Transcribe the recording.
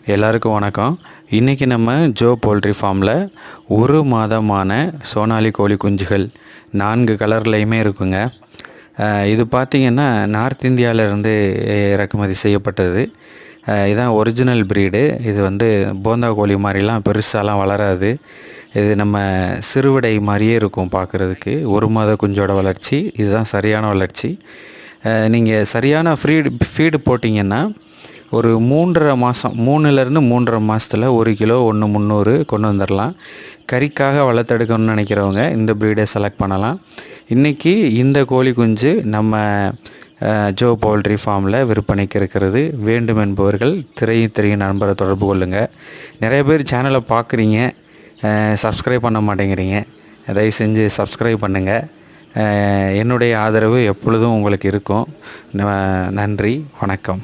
எல்லாருக்கும் வணக்கம். இன்றைக்கி நம்ம ஜோ போல்ட்ரி ஃபார்மில் ஒரு மாதமான சோனாலி கோழி குஞ்சுகள் 4 கலர்லேயுமே இருக்குங்க. இது பார்த்திங்கன்னா நார்த் இந்தியாவிலேருந்து இறக்குமதி செய்யப்பட்டது. இதுதான் ஒரிஜினல் ப்ரீடு. இது போந்தா கோழி மாதிரிலாம் பெருசாலாம் வளராது. இது நம்ம சிறுவிடை மாதிரியே இருக்கும் பார்க்குறதுக்கு. ஒரு மாத குஞ்சோட வளர்ச்சி இதுதான் சரியான வளர்ச்சி. நீங்கள் சரியான ஃபீடு போட்டிங்கன்னா ஒரு 3.5 மாதம் 3லேருந்து 3.5 மாதத்தில் 1 கிலோ 1 300 கொண்டு வந்துடலாம். கறிக்காக வளர்த்தெடுக்கணும்னு நினைக்கிறவங்க இந்த ப்ரீடை செலக்ட் பண்ணலாம். இன்றைக்கி இந்த கோழி குஞ்சு நம்ம ஜோ போல்ட்ரி ஃபார்மில் விற்பனைக்கு இருக்கிறது. வேண்டும் என்பவர்கள் திரையும் நண்பரை தொடர்பு கொள்ளுங்கள். நிறைய பேர் சேனலை பார்க்குறீங்க, சப்ஸ்கிரைப் பண்ண மாட்டேங்கிறீங்க. தயவு செஞ்சு சப்ஸ்கிரைப் பண்ணுங்கள். என்னுடைய ஆதரவு எப்பொழுதும் உங்களுக்கு இருக்கும். நன்றி, வணக்கம்.